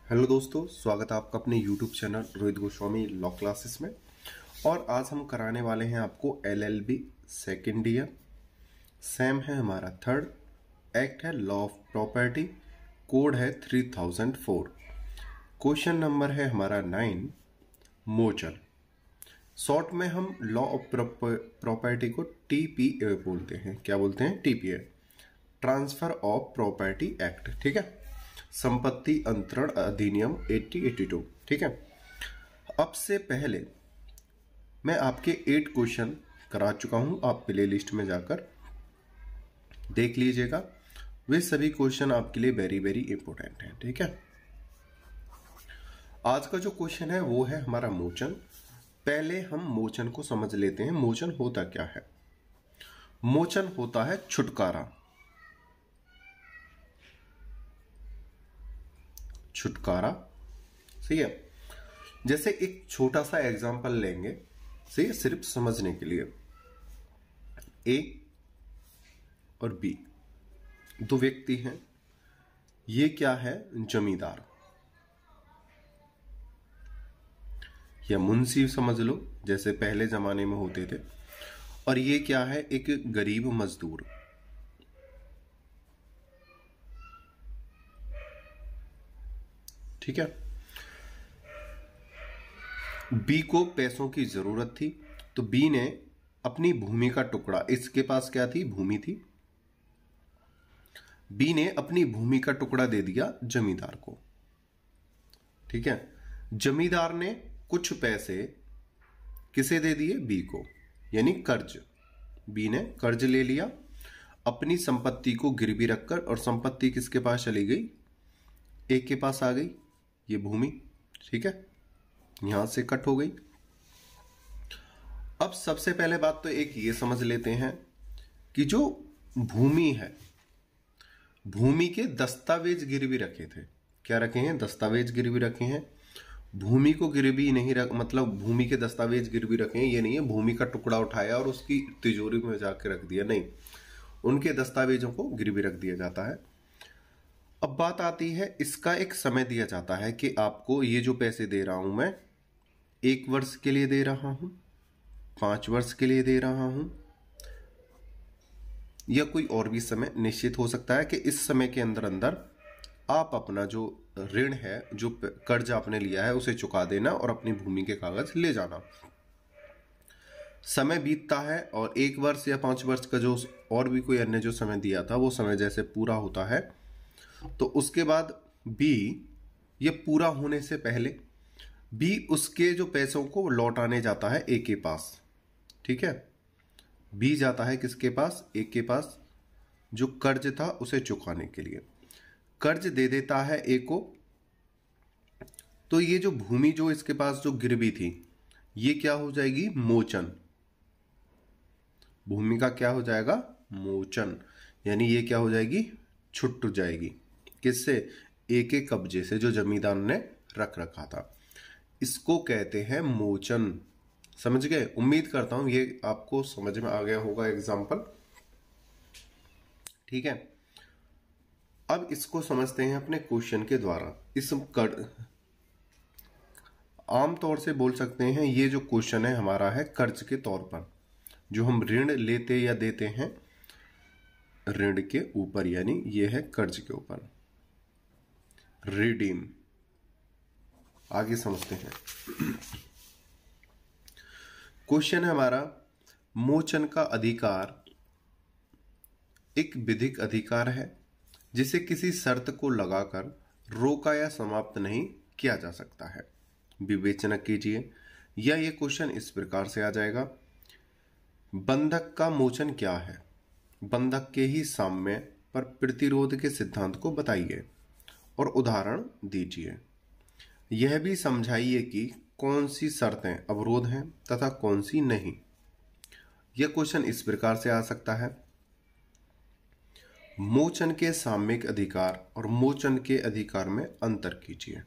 Hello दोस्तों, स्वागत है आपका अपने YouTube channel Rohit Goswami law classes में। और आज हम कराने वाले हैं आपको LLB सेकेंड ईयर। सेम है हमारा थर्ड, एक्ट है लॉ ऑफ प्रॉपर्टी, कोड है 3004, क्वेश्चन नंबर है हमारा 9, मोचन। शॉर्ट में हम लॉ ऑफ प्रॉपर्टी को TPA बोलते हैं। क्या बोलते हैं? TPA, transfer of property act. ठीक है, संपत्ति अंतरण अधिनियम 1882। ठीक है, अब से पहले मैं आपके 8 क्वेश्चन करा चुका हूं, आप प्ले लिस्ट में जाकर देख लीजिएगा। वे सभी क्वेश्चन आपके लिए वेरी वेरी इंपॉर्टेंट हैं। ठीक है, आज का जो क्वेश्चन है वो है हमारा मोचन। पहले हम मोचन को समझ लेते हैं। मोचन होता क्या है? मोचन होता है छुटकारा। छुटकारा, सही है। जैसे एक छोटा सा एग्जांपल लेंगे, सही है, सिर्फ समझने के लिए। ए और बी दो व्यक्ति हैं। ये क्या है? जमींदार या मुंशी समझ लो, जैसे पहले जमाने में होते थे। और ये क्या है? एक गरीब मजदूर। ठीक है, बी को पैसों की जरूरत थी, तो बी ने अपनी भूमि का टुकड़ा, इसके पास क्या थी? भूमि थी। बी ने अपनी भूमि का टुकड़ा दे दिया जमींदार को। ठीक है, जमींदार ने कुछ पैसे किसे दे दिए? बी को, यानी कर्ज। बी ने कर्ज ले लिया अपनी संपत्ति को गिरवी रखकर, और संपत्ति किसके पास चली गई? ए के पास आ गई, ये भूमि। ठीक है, यहां से कट हो गई। अब सबसे पहले बात तो एक ये समझ लेते हैं कि जो भूमि है, भूमि के दस्तावेज गिरवी रखे थे। क्या रखे हैं? दस्तावेज गिरवी रखे हैं। भूमि को गिरवी नहीं रख, मतलब भूमि के दस्तावेज गिरवी रखे हैं ये नहीं है भूमि का टुकड़ा उठाया और उसकी तिजोरी में जाके रख दिया, नहीं। उनके दस्तावेजों को गिरवी रख दिया जाता है। अब बात आती है, इसका एक समय दिया जाता है कि आपको ये जो पैसे दे रहा हूं मैं, 1 वर्ष के लिए दे रहा हूं, 5 वर्ष के लिए दे रहा हूं, या कोई और भी समय निश्चित हो सकता है कि इस समय के अंदर अंदर आप अपना जो ऋण है, जो कर्ज आपने लिया है, उसे चुका देना और अपनी भूमि के कागज ले जाना। समय बीतता है और 1 वर्ष या 5 वर्ष का जो और भी कोई अन्य जो समय दिया था, वो समय जैसे पूरा होता है, तो उसके बाद बी, ये पूरा होने से पहले बी उसके जो पैसों को लौटाने जाता है ए के पास। ठीक है, बी जाता है किसके पास? ए के पास, जो कर्ज था उसे चुकाने के लिए। कर्ज दे देता है ए को, तो ये जो भूमि जो इसके पास जो गिरवी थी, ये क्या हो जाएगी? मोचन। भूमि का क्या हो जाएगा? मोचन। यानी ये क्या हो जाएगी? छुट जाएगी। किससे? ए के कब्जे से, जो जमींदार ने रख रखा था। इसको कहते हैं मोचन। समझ गए? उम्मीद करता हूं ये आपको समझ में आ गया होगा एग्जाम्पल। ठीक है, अब इसको समझते हैं अपने क्वेश्चन के द्वारा। इस आमतौर से बोल सकते हैं ये जो क्वेश्चन है हमारा है कर्ज के तौर पर, जो हम ऋण लेते या देते हैं ऋण के ऊपर, यानी ये है कर्ज के ऊपर। रिडीम, आगे समझते हैं। क्वेश्चन है हमारा, मोचन का अधिकार एक विधिक अधिकार है जिसे किसी शर्त को लगाकर रोका या समाप्त नहीं किया जा सकता है। विवेचना कीजिए, या ये क्वेश्चन इस प्रकार से आ जाएगा, बंधक का मोचन क्या है? बंधक के ही साम्य पर प्रतिरोध के सिद्धांत को बताइए और उदाहरण दीजिए। यह भी समझाइए कि कौन सी शर्तें अवरोध हैं तथा कौन सी नहीं। यह क्वेश्चन इस प्रकार से आ सकता है, मोचन के साम्यिक अधिकार और मोचन के अधिकार में अंतर कीजिए।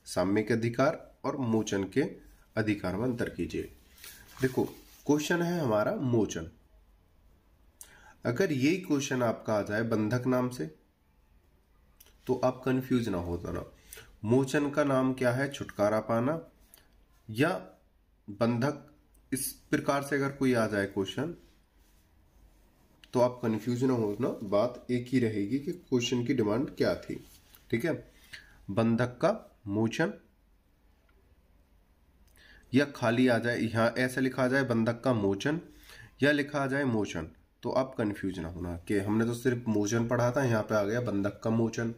साम्यिक अधिकार और मोचन के अधिकार में अंतर कीजिए। देखो, क्वेश्चन है हमारा मोचन। अगर यही क्वेश्चन आपका आ जाए बंधक नाम से, तो आप कंफ्यूज ना हो जाना। मोचन का नाम क्या है? छुटकारा पाना या बंधक। इस प्रकार से अगर कोई आ जाए क्वेश्चन तो आप कंफ्यूज ना होना, बात एक ही रहेगी कि क्वेश्चन की डिमांड क्या थी। ठीक है, बंधक का मोचन या खाली आ जाए, यहां ऐसा लिखा आ जाए बंधक का मोचन या लिखा आ जाए मोचन, तो आप कंफ्यूज ना होना कि हमने तो सिर्फ मोचन पढ़ा था, यहां पे आ गया बंधक का मोचन।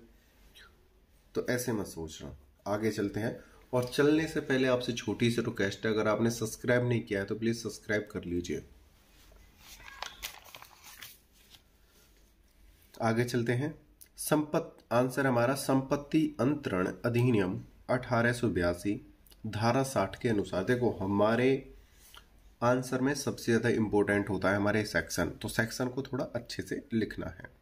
तो ऐसे मत सोचना। आगे चलते हैं, और चलने से पहले आपसे छोटी सी रिक्वेस्ट है, अगर आपने सब्सक्राइब नहीं किया है तो प्लीज सब्सक्राइब कर लीजिए। आगे चलते हैं। आंसर हमारा संपत्ति अंतरण अधिनियम 1882 धारा 60 के अनुसार। देखो हमारे आंसर में सबसे ज्यादा इंपॉर्टेंट होता है हमारे सेक्शन, तो सेक्शन को थोड़ा अच्छे से लिखना है।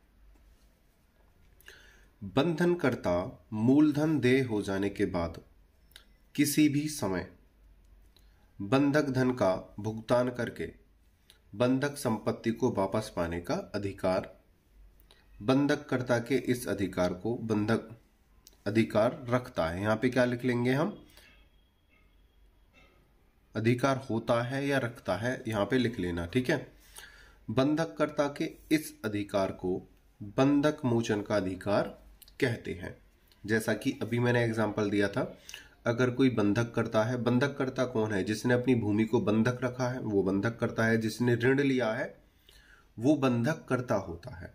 बंधनकर्ता मूलधन देय हो जाने के बाद किसी भी समय बंधक धन का भुगतान करके बंधक संपत्ति को वापस पाने का अधिकार, बंधककर्ता के इस अधिकार को बंधक अधिकार रखता है। यहां पे क्या लिख लेंगे हम? अधिकार होता है या रखता है, यहां पे लिख लेना। ठीक है, बंधककर्ता के इस अधिकार को बंधक मोचन का अधिकार कहते हैं। जैसा कि अभी मैंने एग्जांपल दिया था, अगर कोई बंधक करता है, बंधक करता कौन है? जिसने अपनी भूमि को बंधक रखा है वो बंधक करता है, जिसने ऋण लिया है वो बंधक करता होता है,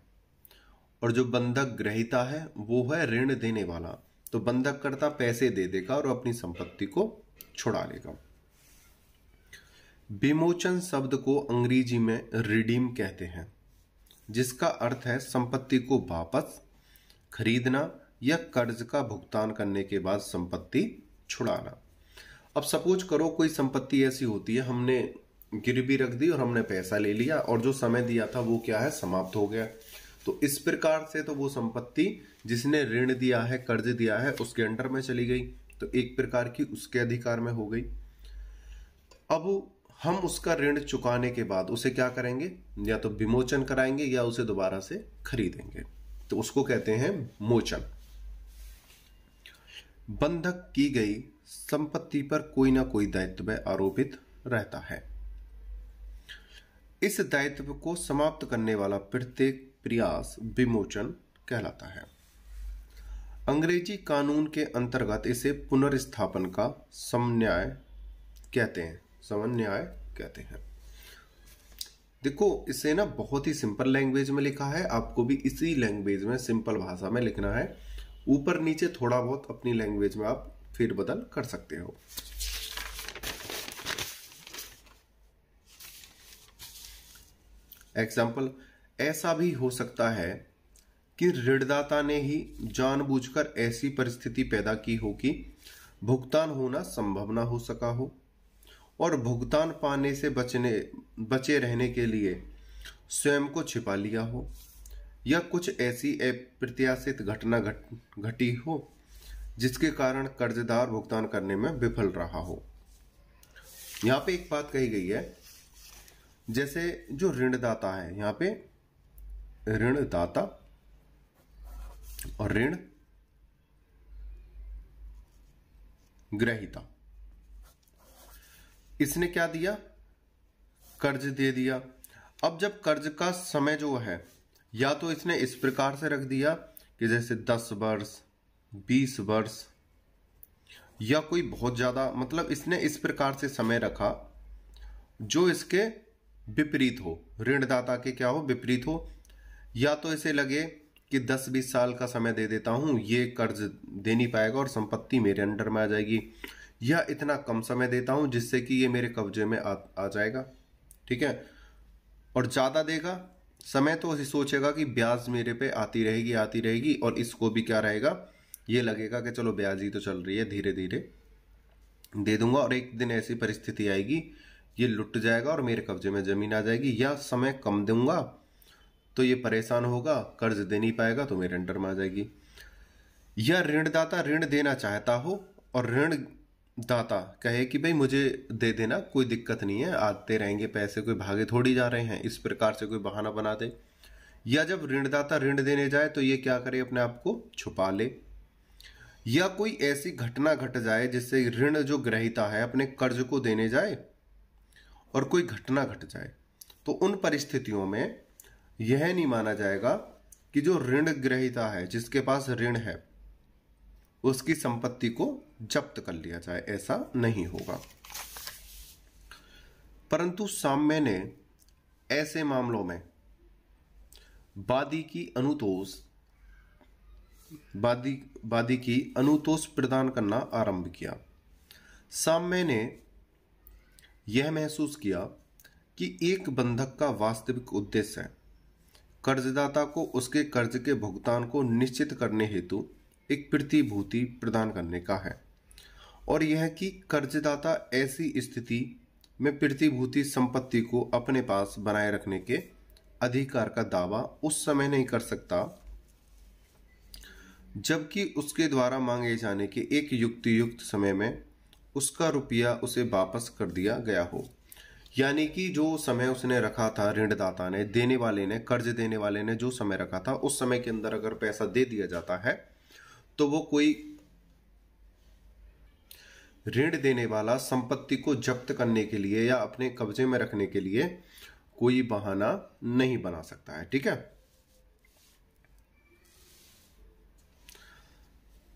और जो बंधक ग्रहीता है वो है ऋण देने वाला। तो बंधक करता पैसे दे देगा और अपनी संपत्ति को छुड़ा लेगा। विमोचन शब्द को अंग्रेजी में रिडीम कहते हैं, जिसका अर्थ है संपत्ति को वापस खरीदना या कर्ज का भुगतान करने के बाद संपत्ति छुड़ाना। अब सपोज करो कोई संपत्ति ऐसी होती है, हमने गिरवी रख दी और हमने पैसा ले लिया, और जो समय दिया था वो क्या है? समाप्त हो गया। तो इस प्रकार से तो वो संपत्ति जिसने ऋण दिया है, कर्ज दिया है, उसके अंडर में चली गई, तो एक प्रकार की उसके अधिकार में हो गई। अब हम उसका ऋण चुकाने के बाद उसे क्या करेंगे? या तो विमोचन कराएंगे या उसे दोबारा से खरीदेंगे, तो उसको कहते हैं मोचन। बंधक की गई संपत्ति पर कोई ना कोई दायित्व आरोपित रहता है। इस दायित्व को समाप्त करने वाला प्रत्येक प्रयास विमोचन कहलाता है। अंग्रेजी कानून के अंतर्गत इसे पुनर्स्थापन का समन्वय कहते हैं। समन्वय कहते हैं। देखो इसे ना बहुत ही सिंपल लैंग्वेज में लिखा है, आपको भी इसी लैंग्वेज में सिंपल भाषा में लिखना है। ऊपर नीचे थोड़ा बहुत अपनी लैंग्वेज में आप फिर बदल कर सकते हो। एग्जाम्पल, ऐसा भी हो सकता है कि ऋणदाता ने ही जानबूझकर ऐसी परिस्थिति पैदा की हो कि भुगतान होना संभव ना हो सका हो, और भुगतान पाने से बचे रहने के लिए स्वयं को छिपा लिया हो, या कुछ ऐसी अप्रत्याशित घटना घटी हो जिसके कारण कर्जदार भुगतान करने में विफल रहा हो। यहां पे एक बात कही गई है, जैसे जो ऋणदाता है, यहां पे ऋणदाता और ऋण ग्रहीता, इसने क्या दिया? कर्ज दे दिया। अब जब कर्ज का समय जो है, या तो इसने इस प्रकार से रख दिया कि जैसे 10 वर्ष 20 वर्ष, या कोई बहुत ज्यादा, मतलब इसने इस प्रकार से समय रखा जो इसके विपरीत हो, ऋणदाता के क्या हो? विपरीत हो। या तो इसे लगे कि 10-20 साल का समय दे देता हूं, ये कर्ज दे नहीं पाएगा और संपत्ति मेरे अंडर में आ जाएगी, या इतना कम समय देता हूं जिससे कि ये मेरे कब्जे में आ जाएगा। ठीक है, और ज्यादा देगा समय तो इसे सोचेगा कि ब्याज मेरे पे आती रहेगी, और इसको भी क्या रहेगा? ये लगेगा कि चलो ब्याज ही तो चल रही है, धीरे धीरे दे दूंगा, और एक दिन ऐसी परिस्थिति आएगी ये लुट जाएगा और मेरे कब्जे में जमीन आ जाएगी। या समय कम दूंगा तो ये परेशान होगा, कर्ज दे नहीं पाएगा तो मेरे अंडर में आ जाएगी। या ऋणदाता ऋण देना चाहता हो और ऋणदाता कहे कि भाई मुझे दे देना, कोई दिक्कत नहीं है, आते रहेंगे पैसे, कोई भागे थोड़ी जा रहे हैं, इस प्रकार से कोई बहाना बना दे। या जब ऋणदाता ऋण देने जाए तो ये क्या करे? अपने आप को छुपा ले। या कोई ऐसी घटना घट जाए जिससे ऋण जो ग्रहीता है अपने कर्ज को देने जाए और कोई घटना घट जाए, तो उन परिस्थितियों में यह नहीं माना जाएगा कि जो ऋण ग्रहीता है, जिसके पास ऋण है, उसकी संपत्ति को जब्त कर लिया जाए। ऐसा नहीं होगा। परंतु साम्य ने ऐसे मामलों में वादी की अनुतोष प्रदान करना आरंभ किया। साम्य ने यह महसूस किया कि एक बंधक का वास्तविक उद्देश्य कर्जदाता को उसके कर्ज के भुगतान को निश्चित करने हेतु एक प्रतिभूति प्रदान करने का है, और यह कि कर्जदाता ऐसी स्थिति में प्रतिभूति संपत्ति को अपने पास बनाए रखने के अधिकार का दावा उस समय नहीं कर सकता जबकि उसके द्वारा मांगे जाने के एक युक्त समय में उसका रुपया उसे वापस कर दिया गया हो। यानी कि जो समय उसने रखा था, ऋणदाता ने, देने वाले ने, कर्ज देने वाले ने जो समय रखा था, उस समय के अंदर अगर पैसा दे दिया जाता है तो वो कोई ऋण देने वाला संपत्ति को जब्त करने के लिए या अपने कब्जे में रखने के लिए कोई बहाना नहीं बना सकता है। ठीक है।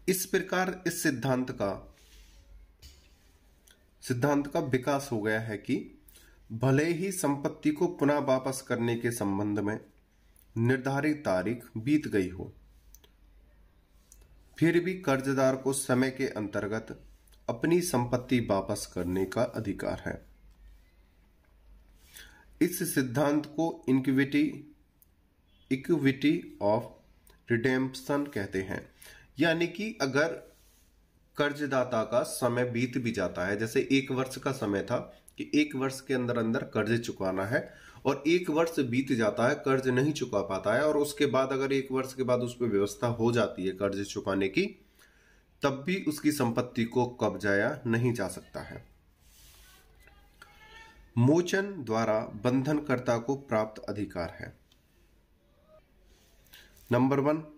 इस प्रकार इस सिद्धांत का विकास हो गया है कि भले ही संपत्ति को पुनः वापस करने के संबंध में निर्धारित तारीख बीत गई हो, फिर भी कर्जदार को समय के अंतर्गत अपनी संपत्ति वापस करने का अधिकार है। इस सिद्धांत को इक्विटी ऑफ रिडेम्पशन कहते हैं। यानी कि अगर कर्जदाता का समय बीत भी जाता है, जैसे 1 वर्ष का समय था कि 1 वर्ष के अंदर अंदर कर्ज चुकाना है, और 1 वर्ष बीत जाता है, कर्ज नहीं चुका पाता है, और उसके बाद अगर 1 वर्ष के बाद उस पर व्यवस्था हो जाती है कर्ज चुकाने की, तब भी उसकी संपत्ति को कब्जाया नहीं जा सकता है। मोचन द्वारा बंधनकर्ता को प्राप्त अधिकार है। नंबर 1,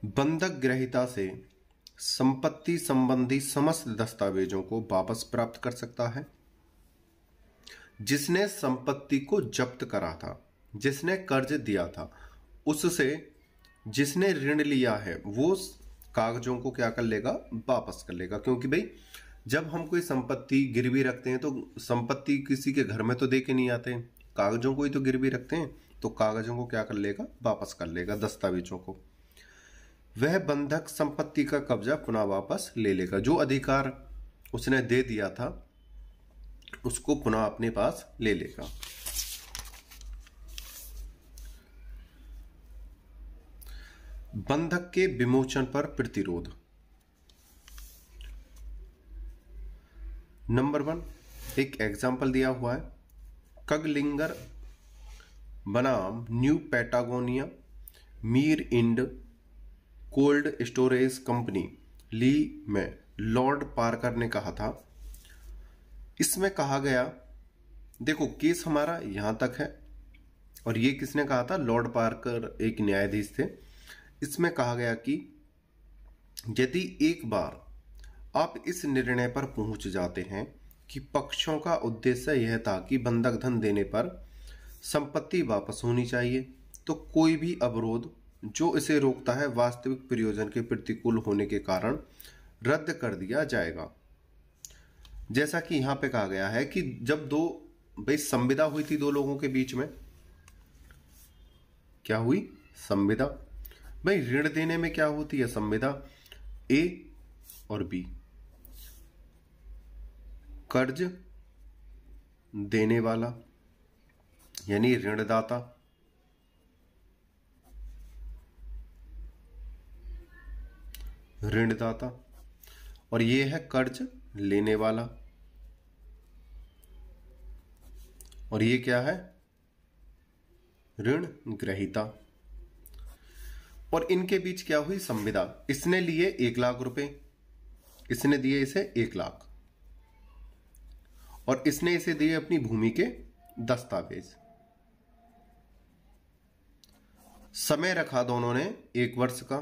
बंधक ग्रहीता से संपत्ति संबंधी समस्त दस्तावेजों को वापस प्राप्त कर सकता है। जिसने संपत्ति को जब्त करा था, जिसने कर्ज दिया था, उससे जिसने ऋण लिया है वो कागजों को क्या कर लेगा, वापस कर लेगा। क्योंकि भाई जब हम कोई संपत्ति गिरवी रखते हैं तो संपत्ति किसी के घर में तो दे के नहीं आते, कागजों को ही तो गिरवी रखते हैं, तो कागजों को क्या कर लेगा, वापस कर लेगा, दस्तावेजों को। वह बंधक संपत्ति का कब्जा पुनः वापस ले लेगा। जो अधिकार उसने दे दिया था उसको पुनः अपने पास ले लेगा। बंधक के विमोचन पर प्रतिरोध। नंबर 1, एक एग्जाम्पल दिया हुआ है। कगलिंगर बनाम New Patagonia meat and cold storage company ली में लॉर्ड पार्कर ने कहा था। इसमें कहा गया, देखो केस हमारा यहां तक है, और ये किसने कहा था, लॉर्ड पार्कर एक न्यायाधीश थे। इसमें कहा गया कि यदि एक बार आप इस निर्णय पर पहुंच जाते हैं कि पक्षों का उद्देश्य यह था कि बंधक धन देने पर संपत्ति वापस होनी चाहिए, तो कोई भी अवरोध जो इसे रोकता है वास्तविक प्रयोजन के प्रतिकूल होने के कारण रद्द कर दिया जाएगा। जैसा कि यहां पे कहा गया है कि जब भाई संविदा हुई थी 2 लोगों के बीच में, क्या हुई, संविदा। भाई ऋण देने में क्या होती है, संविदा। ए और बी, कर्ज देने वाला यानी ऋणदाता, और ये है कर्ज लेने वाला, और ये क्या है, ऋण ग्रहीता। और इनके बीच क्या हुई, संविदा। इसने लिए 1 लाख रुपए, इसने दिए इसे 1 लाख, और इसने इसे दिए अपनी भूमि के दस्तावेज। समय रखा दोनों ने 1 वर्ष का।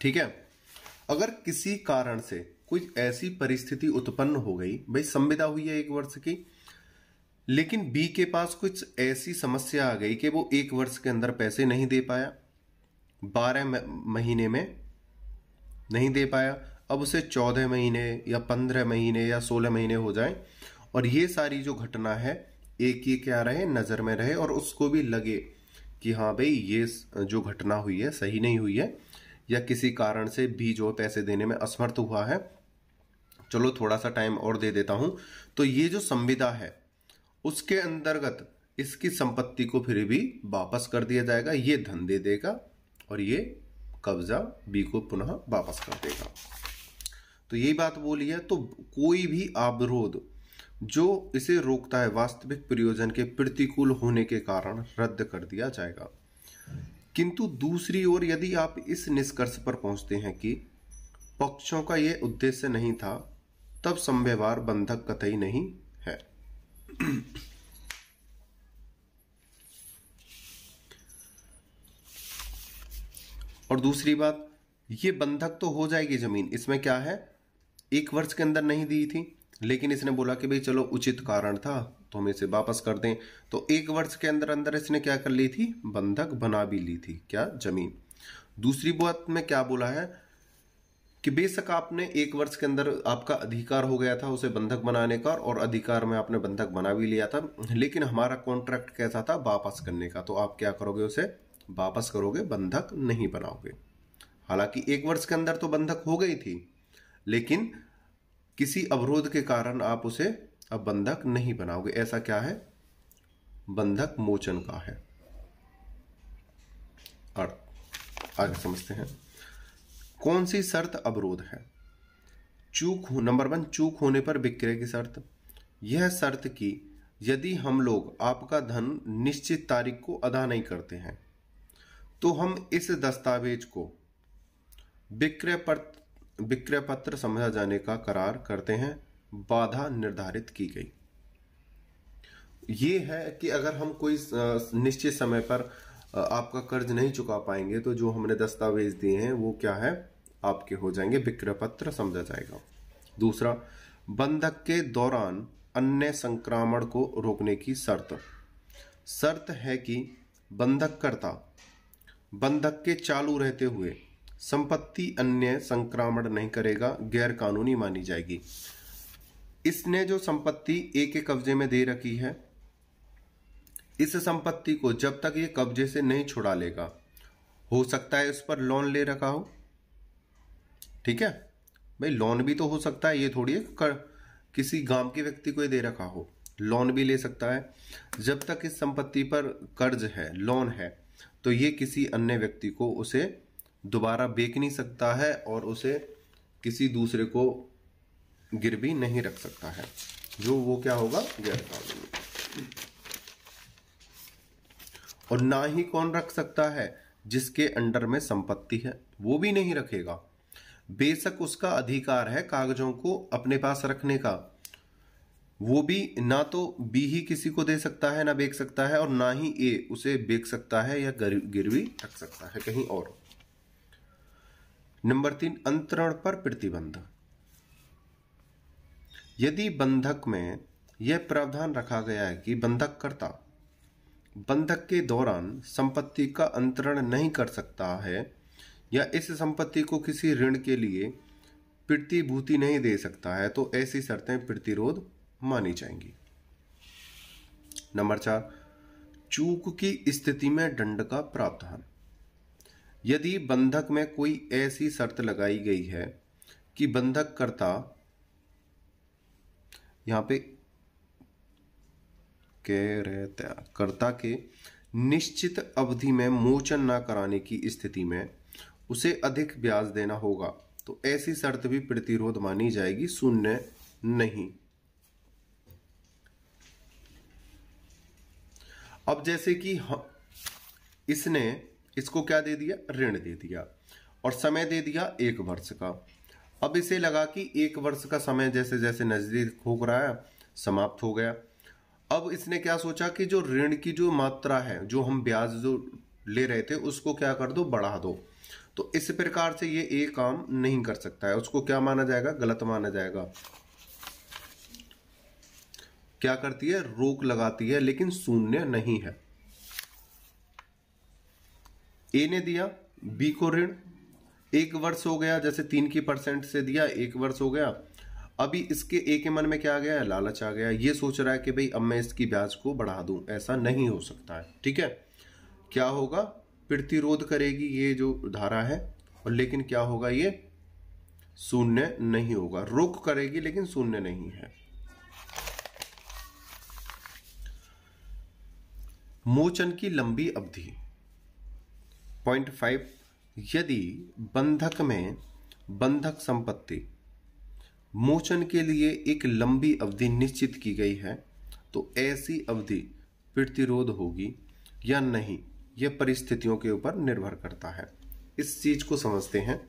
ठीक है, अगर किसी कारण से कोई ऐसी परिस्थिति उत्पन्न हो गई, भाई संविदा हुई है 1 वर्ष की, लेकिन बी के पास कुछ ऐसी समस्या आ गई कि वो 1 वर्ष के अंदर पैसे नहीं दे पाया, 12 महीने में नहीं दे पाया, अब उसे 14 महीने या 15 महीने या 16 महीने हो जाए, और ये सारी जो घटना है एक ही क्या रहे, नजर में रहे, और उसको भी लगे कि हाँ भाई ये जो घटना हुई है सही नहीं हुई है, या किसी कारण से भी जो पैसे देने में असमर्थ हुआ है, चलो थोड़ा सा टाइम और दे देता हूं, तो ये जो संविदा है उसके अंतर्गत इसकी संपत्ति को फिर भी वापस कर दिया जाएगा, ये धन दे देगा और ये कब्जा बी को पुनः वापस कर देगा। तो यही बात बोली है। तो कोई भी अवरोध जो इसे रोकता है वास्तविक प्रयोजन के प्रतिकूल होने के कारण रद्द कर दिया जाएगा। किंतु दूसरी ओर यदि आप इस निष्कर्ष पर पहुंचते हैं कि पक्षों का यह उद्देश्य नहीं था, तब संव्यवहार बंधक कतई नहीं है। और दूसरी बात, ये बंधक तो हो जाएगी जमीन, इसमें क्या है, 1 वर्ष के अंदर नहीं दी थी, लेकिन इसने बोला कि भाई चलो उचित कारण था तो हम इसे वापस कर दें, तो 1 वर्ष के अंदर अंदर इसने क्या कर ली थी, बंधक बना भी ली थी, क्या, जमीन। दूसरी बात में क्या बोला है कि बेशक आपने 1 वर्ष के अंदर आपका अधिकार हो गया था उसे बंधक बनाने का, और अधिकार में आपने बंधक बना भी लिया था, लेकिन हमारा कॉन्ट्रैक्ट कैसा था, वापस करने का, तो आप क्या करोगे, उसे वापस करोगे, बंधक नहीं बनाओगे। हालांकि 1 वर्ष के अंदर तो बंधक हो गई थी, लेकिन किसी अवरोध के कारण आप उसे अब बंधक नहीं बनाओगे। ऐसा क्या है, बंधक मोचन का है। और आगे समझते हैं कौन सी शर्त अवरोध है। नंबर 1, चूक होने पर विक्रय की शर्त। यह शर्त कि यदि हम लोग आपका धन निश्चित तारीख को अदा नहीं करते हैं तो हम इस दस्तावेज को विक्रय पत्र समझा जाने का करार करते हैं, बाधा निर्धारित की गई। ये है कि अगर हम कोई निश्चित समय पर आपका कर्ज नहीं चुका पाएंगे तो जो हमने दस्तावेज दिए हैं वो क्या है, आपके हो जाएंगे, विक्रय पत्र समझा जाएगा। दूसरा, बंधक के दौरान अन्य संक्रमण को रोकने की शर्त है कि बंधककर्ता बंधक के चालू रहते हुए संपत्ति अन्य संक्रमण नहीं करेगा, गैर कानूनी मानी जाएगी। इसने जो संपत्ति एक के कब्जे में दे रखी है, इस संपत्ति को जब तक ये कब्जे से नहीं छुड़ा लेगा, हो सकता है उस पर लोन ले रखा हो, ठीक है भाई, लोन भी तो हो सकता है, ये थोड़ी है किसी गांव के व्यक्ति को दे रखा हो, लोन भी ले सकता है। जब तक इस संपत्ति पर कर्ज है, लोन है, तो ये किसी अन्य व्यक्ति को उसे दोबारा बेच नहीं सकता है और उसे किसी दूसरे को गिरवी नहीं रख सकता है, जो वो क्या होगा, गैर कानूनी। और ना ही कौन रख सकता है, जिसके अंडर में संपत्ति है वो भी नहीं रखेगा। बेशक उसका अधिकार है कागजों को अपने पास रखने का, वो भी ना तो बी ही किसी को दे सकता है, ना बेच सकता है, और ना ही ए उसे बेच सकता है या गिरवी रख सकता है कहीं और। नंबर 3, अंतरण पर प्रतिबंध। यदि बंधक में यह प्रावधान रखा गया है कि बंधककर्ता बंधक के दौरान संपत्ति का अंतरण नहीं कर सकता है या इस संपत्ति को किसी ऋण के लिए प्रतिभूति नहीं दे सकता है, तो ऐसी शर्तें प्रतिरोध मानी जाएंगी। नंबर 4, चूक की स्थिति में दंड का प्रावधान। यदि बंधक में कोई ऐसी शर्त लगाई गई है कि बंधककर्ता, यहां पे कर्ता के निश्चित अवधि में मोचन न कराने की स्थिति में उसे अधिक ब्याज देना होगा, तो ऐसी शर्त भी प्रतिरोध मानी जाएगी, शून्य नहीं। अब जैसे कि इसने इसको क्या दे दिया, ऋण दे दिया, और समय दे दिया 1 वर्ष का। अब इसे लगा कि 1 वर्ष का समय जैसे जैसे नजदीक हो रहा है, समाप्त हो गया। अब इसने क्या सोचा कि जो ऋण की जो मात्रा है, जो हम ब्याज जो ले रहे थे, उसको क्या कर दो, बढ़ा दो। तो इस प्रकार से ये काम नहीं कर सकता है, उसको क्या माना जाएगा, गलत माना जाएगा। क्या करती है, रोक लगाती है, लेकिन शून्य नहीं है। ए ने दिया बी को ऋण, 1 वर्ष हो गया, जैसे 3% से दिया, 1 वर्ष हो गया। अभी इसके ए के मन में क्या आ गया, लालच आ गया। ये सोच रहा है कि भाई अब मैं इसकी ब्याज को बढ़ा दूं, ऐसा नहीं हो सकता है। ठीक है, क्या होगा, प्रतिरोध करेगी ये जो धारा है, और लेकिन क्या होगा, ये शून्य नहीं होगा। रोक करेगी लेकिन शून्य नहीं है। मोचन की लंबी अवधि 0.5, यदि बंधक में बंधक संपत्ति मोचन के लिए एक लंबी अवधि निश्चित की गई है, तो ऐसी अवधि प्रतिरोध होगी या नहीं, यह परिस्थितियों के ऊपर निर्भर करता है। इस चीज को समझते हैं।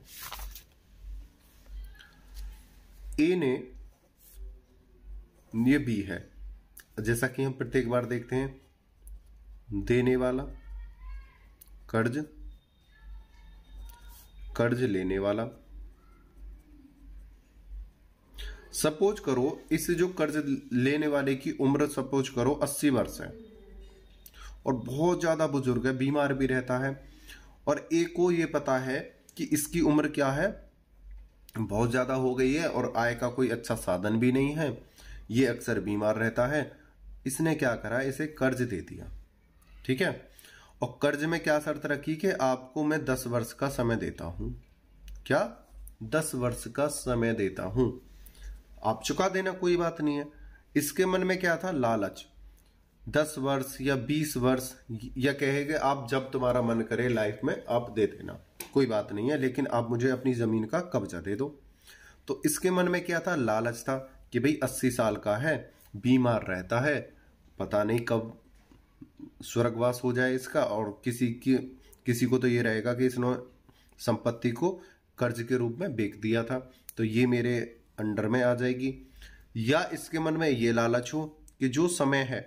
ए ने, ये बी है, जैसा कि हम प्रत्येक बार देखते हैं, देने वाला, कर्ज, कर्ज लेने वाला। सपोज करो इस जो कर्ज लेने वाले की उम्र सपोज करो 80 वर्ष है, और बहुत ज्यादा बुजुर्ग है, बीमार भी रहता है, और ए को ये पता है कि इसकी उम्र क्या है, बहुत ज्यादा हो गई है, और आय का कोई अच्छा साधन भी नहीं है, ये अक्सर बीमार रहता है। इसने क्या करा, इसे कर्ज दे दिया। ठीक है, और कर्ज में क्या शर्त रखी कि आपको मैं 10 वर्ष का समय देता हूं। क्या, 10 वर्ष का समय देता हूं, आप चुका देना, कोई बात नहीं है। इसके मन में क्या था, लालच। 10 वर्ष या 20 वर्ष, या कहेंगे आप जब तुम्हारा मन करे लाइफ में आप दे देना, कोई बात नहीं है, लेकिन आप मुझे अपनी जमीन का कब्जा दे दो। तो इसके मन में क्या था, लालच था कि भाई 80 साल का है, बीमार रहता है, पता नहीं कब स्वर्गवास हो जाए इसका, और किसी को तो ये रहेगा कि इसने संपत्ति को कर्ज के रूप में बेच दिया था, तो ये मेरे अंडर में आ जाएगी। या इसके मन में ये लालच हो कि जो समय है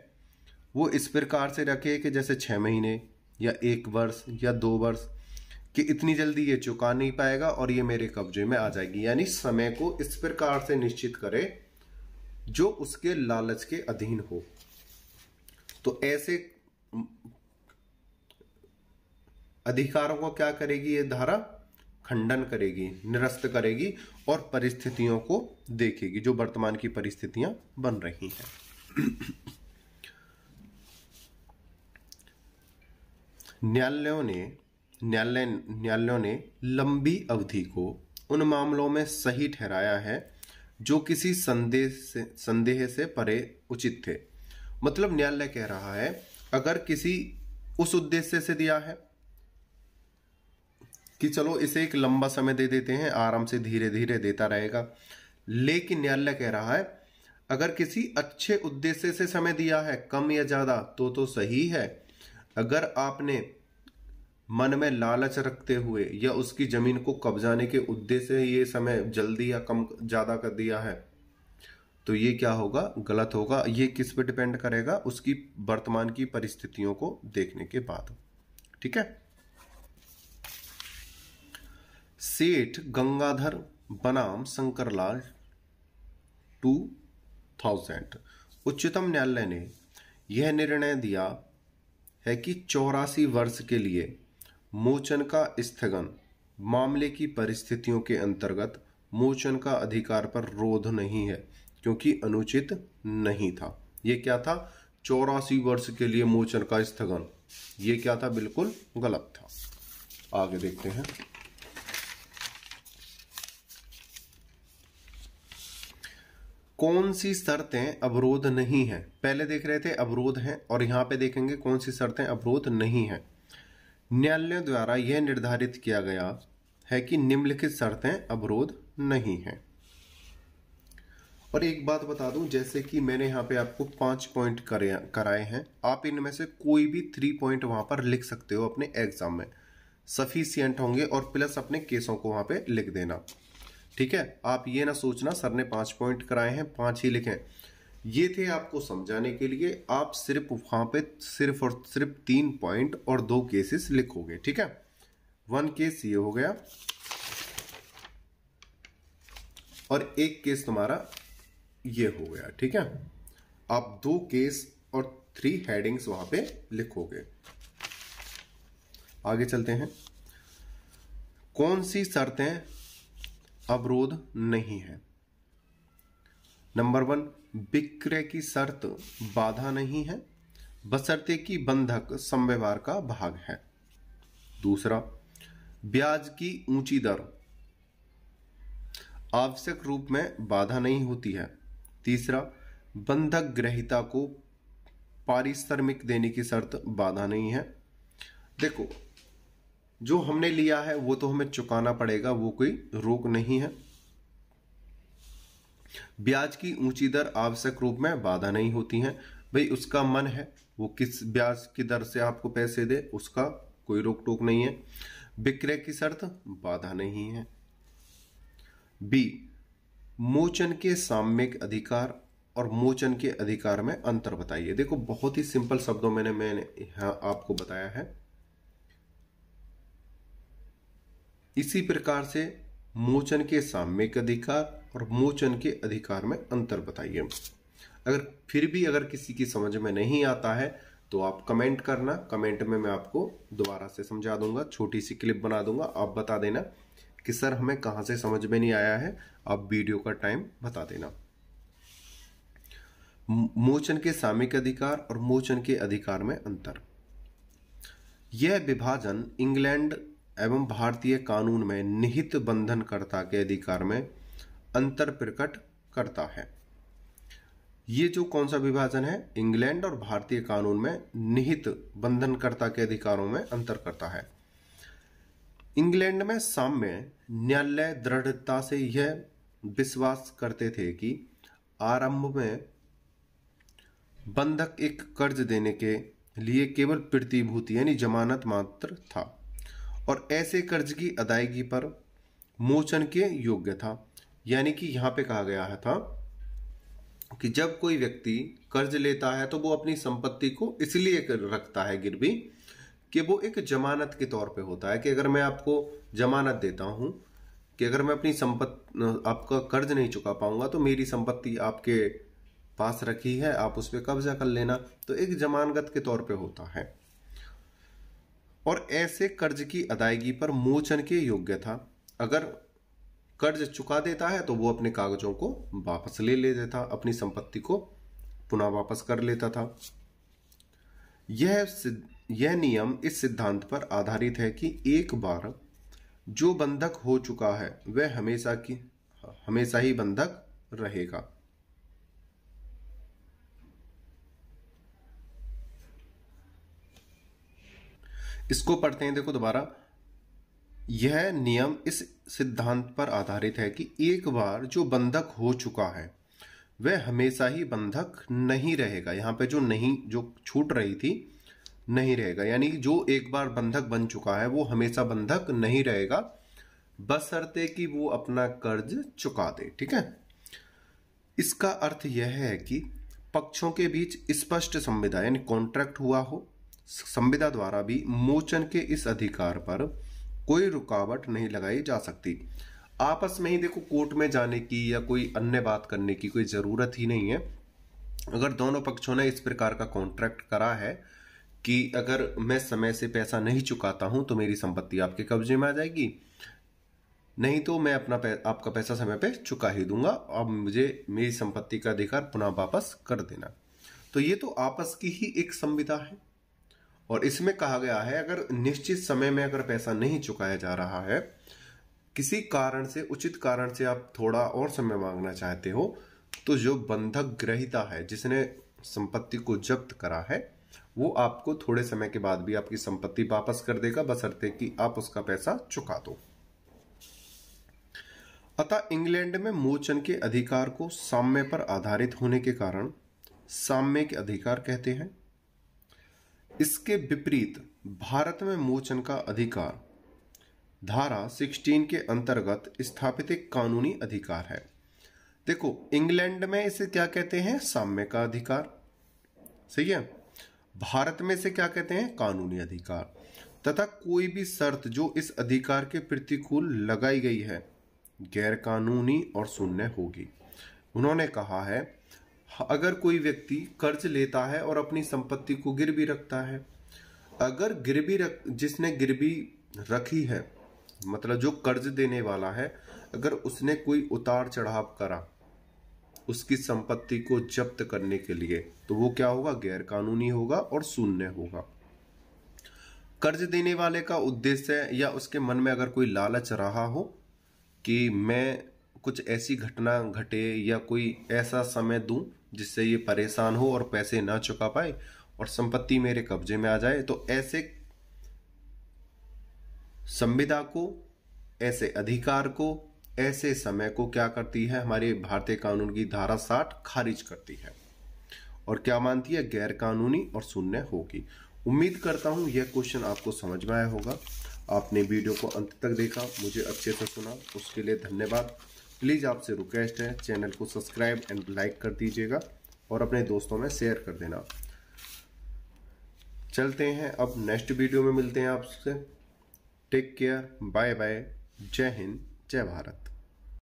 वो इस प्रकार से रखे कि जैसे 6 महीने या 1 वर्ष या 2 वर्ष, कि इतनी जल्दी ये चुका नहीं पाएगा और ये मेरे कब्जे में आ जाएगी। यानी समय को इस प्रकार से निश्चित करे जो उसके लालच के अधीन हो। तो ऐसे अधिकारों को क्या करेगी ये धारा, खंडन करेगी, निरस्त करेगी, और परिस्थितियों को देखेगी जो वर्तमान की परिस्थितियां बन रही हैं। न्यायालयों ने लंबी अवधि को उन मामलों में सही ठहराया है जो किसी संदेह से परे उचित थे। मतलब न्यायालय कह रहा है अगर किसी उस उद्देश्य से दिया है कि चलो इसे एक लंबा समय दे देते हैं, आराम से धीरे धीरे देता रहेगा, लेकिन न्यायालय कह रहा है अगर किसी अच्छे उद्देश्य से समय दिया है, कम या ज्यादा, तो सही है। अगर आपने मन में लालच रखते हुए या उसकी जमीन को कब्जाने के उद्देश्य से ये समय जल्दी या कम ज्यादा कर दिया है, तो ये क्या होगा, गलत होगा। ये किस पे डिपेंड करेगा, उसकी वर्तमान की परिस्थितियों को देखने के बाद। ठीक है। सेठ गंगाधर बनाम शंकरलाल 2000, उच्चतम न्यायालय ने यह निर्णय दिया है कि 84 वर्ष के लिए मोचन का स्थगन मामले की परिस्थितियों के अंतर्गत मोचन का अधिकार पर रोध नहीं है, क्योंकि अनुचित नहीं था। ये क्या था, 84 वर्ष के लिए मोचन का स्थगन, ये क्या था, बिल्कुल गलत था। आगे देखते हैं। कौन सी शर्तें अवरोध नहीं है। पहले देख रहे थे अवरोध हैं, और यहां पे देखेंगे कौन सी शर्तें अवरोध नहीं है। न्यायालय द्वारा यह निर्धारित किया गया है कि निम्नलिखित शर्तें अवरोध नहीं है। और एक बात बता दूं, जैसे कि मैंने यहाँ पे आपको 5 पॉइंट कराए हैं, आप इनमें से कोई भी 3 पॉइंट वहां पर लिख सकते हो अपने एग्जाम में, सफिशियंट होंगे, और प्लस अपने केसों को वहां पे लिख देना। ठीक है, आप ये ना सोचना सर ने 5 पॉइंट कराए हैं 5 ही लिखें, ये थे आपको समझाने के लिए। आप सिर्फ वहां पे सिर्फ और सिर्फ 3 पॉइंट और 2 केसेस लिखोगे, ठीक है। 1 केस ये हो गया और 1 केस तुम्हारा ये हो गया, ठीक है। आप 2 केस और 3 हेडिंग्स वहां पे लिखोगे। आगे चलते हैं। कौन सी शर्तें अवरोध नहीं है? नंबर 1, विक्रय की शर्त बाधा नहीं है बशर्ते कि बंधक समव्यवहार का भाग है। दूसरा, ब्याज की ऊंची दर आवश्यक रूप में बाधा नहीं होती है। तीसरा, बंधक ग्रहीता को पारिश्रमिक देने की शर्त बाधा नहीं है। देखो, जो हमने लिया है वो तो हमें चुकाना पड़ेगा, वो कोई रोक नहीं है। ब्याज की ऊंची दर आवश्यक रूप में बाधा नहीं होती है, भाई उसका मन है वो किस ब्याज की दर से आपको पैसे दे, उसका कोई रोक टोक नहीं है। विक्रय की शर्त बाधा नहीं है। बी, मोचन के साम्यक अधिकार और मोचन के अधिकार में अंतर बताइए। देखो, बहुत ही सिंपल शब्दों में मैंने यहां आपको बताया है। इसी प्रकार से मोचन के साम्यक अधिकार और मोचन के अधिकार में अंतर बताइए। अगर फिर भी अगर किसी की समझ में नहीं आता है तो आप कमेंट करना, कमेंट में मैं आपको दोबारा से समझा दूंगा, छोटी सी क्लिप बना दूंगा। आप बता देना कि सर हमें कहां से समझ में नहीं आया है, आप वीडियो का टाइम बता देना। मोचन के साम्यक अधिकार और मोचन के अधिकार में अंतर। यह विभाजन इंग्लैंड एवं भारतीय कानून में निहित बंधनकर्ता के अधिकार में अंतर प्रकट करता है। ये जो कौन सा विभाजन है, इंग्लैंड और भारतीय कानून में निहित बंधनकर्ता के अधिकारों में अंतर करता है। इंग्लैंड में साम्य न्यायालय दृढ़ता से यह विश्वास करते थे कि आरंभ में बंधक एक कर्ज देने के लिए केवल प्रतिभूति यानी जमानत मात्र था और ऐसे कर्ज की अदायगी पर मोचन के योग्य था। यानी कि यहां पे कहा गया था कि जब कोई व्यक्ति कर्ज लेता है तो वो अपनी संपत्ति को इसलिए रखता है गिरवी कि वो एक जमानत के तौर पे होता है कि अगर मैं आपको जमानत देता हूं कि अगर मैं अपनी संपत्ति आपका कर्ज नहीं चुका पाऊंगा तो मेरी संपत्ति आपके पास रखी है, आप उस पर कब्जा कर लेना, तो एक जमानत के तौर पे होता है। और ऐसे कर्ज की अदायगी पर मोचन के योग्य था। अगर कर्ज चुका देता है तो वो अपने कागजों को वापस ले लेता था, अपनी संपत्ति को पुनः वापस कर लेता था। यह नियम इस सिद्धांत पर आधारित है कि एक बार जो बंधक हो चुका है वह हमेशा ही बंधक रहेगा। इसको पढ़ते हैं, देखो दोबारा। यह नियम इस सिद्धांत पर आधारित है कि एक बार जो बंधक हो चुका है वह हमेशा ही बंधक नहीं रहेगा। यहां पे जो छूट रही थी नहीं रहेगा, यानी जो एक बार बंधक बन चुका है वो हमेशा बंधक नहीं रहेगा बशर्ते कि वो अपना कर्ज चुका दे, ठीक है। इसका अर्थ यह है कि पक्षों के बीच स्पष्ट संविदा यानी कॉन्ट्रैक्ट हुआ हो, संविदा द्वारा भी मोचन के इस अधिकार पर कोई रुकावट नहीं लगाई जा सकती। आपस में ही देखो कोर्ट में जाने की या कोई अन्य बात करने की कोई जरूरत ही नहीं है। अगर दोनों पक्षों ने इस प्रकार का कॉन्ट्रैक्ट करा है कि अगर मैं समय से पैसा नहीं चुकाता हूं तो मेरी संपत्ति आपके कब्जे में आ जाएगी, नहीं तो मैं आपका पैसा समय पे चुका ही दूंगा, अब मुझे मेरी संपत्ति का अधिकार पुनः वापस कर देना। तो ये तो आपस की ही एक संविदा है। और इसमें कहा गया है अगर निश्चित समय में अगर पैसा नहीं चुकाया जा रहा है, किसी कारण से, उचित कारण से आप थोड़ा और समय मांगना चाहते हो, तो जो बंधक ग्रहीता है जिसने संपत्ति को जब्त करा है वो आपको थोड़े समय के बाद भी आपकी संपत्ति वापस कर देगा बशर्ते कि आप उसका पैसा चुका दो। अतः इंग्लैंड में मोचन के अधिकार को साम्य पर आधारित होने के कारण साम्य के अधिकार कहते हैं। इसके विपरीत भारत में मोचन का अधिकार धारा 16 के अंतर्गत स्थापित एक कानूनी अधिकार है। देखो, इंग्लैंड में इसे क्या कहते हैं? साम्य का अधिकार। सही है। भारत में इसे क्या कहते हैं? कानूनी अधिकार। तथा कोई भी शर्त जो इस अधिकार के प्रतिकूल लगाई गई है गैर कानूनी और शून्य होगी। उन्होंने कहा है, अगर कोई व्यक्ति कर्ज लेता है और अपनी संपत्ति को गिरवी रखता है, अगर जिसने गिरवी रखी है, मतलब जो कर्ज देने वाला है, अगर उसने कोई उतार चढ़ाव करा उसकी संपत्ति को जब्त करने के लिए, तो वो क्या होगा? गैर कानूनी होगा और शून्य होगा। कर्ज देने वाले का उद्देश्य या उसके मन में अगर कोई लालच रहा हो कि मैं कुछ ऐसी घटना घटे या कोई ऐसा समय दूं जिससे ये परेशान हो और पैसे ना चुका पाए और संपत्ति मेरे कब्जे में आ जाए, तो ऐसे संविदा को, ऐसे अधिकार को, ऐसे समय को क्या करती है? हमारे भारतीय कानून की धारा 60 खारिज करती है और क्या मानती है? गैर कानूनी और शून्य होगी। उम्मीद करता हूं यह क्वेश्चन आपको समझ में आया होगा। आपने वीडियो को अंत तक देखा, मुझे अच्छे से सुना, उसके लिए धन्यवाद। प्लीज आपसे रिक्वेस्ट है, चैनल को सब्सक्राइब एंड लाइक कर दीजिएगा और अपने दोस्तों में शेयर कर देना। चलते हैं, अब नेक्स्ट वीडियो में मिलते हैं आपसे। टेक केयर, बाय बाय, जय हिंद, जय भारत।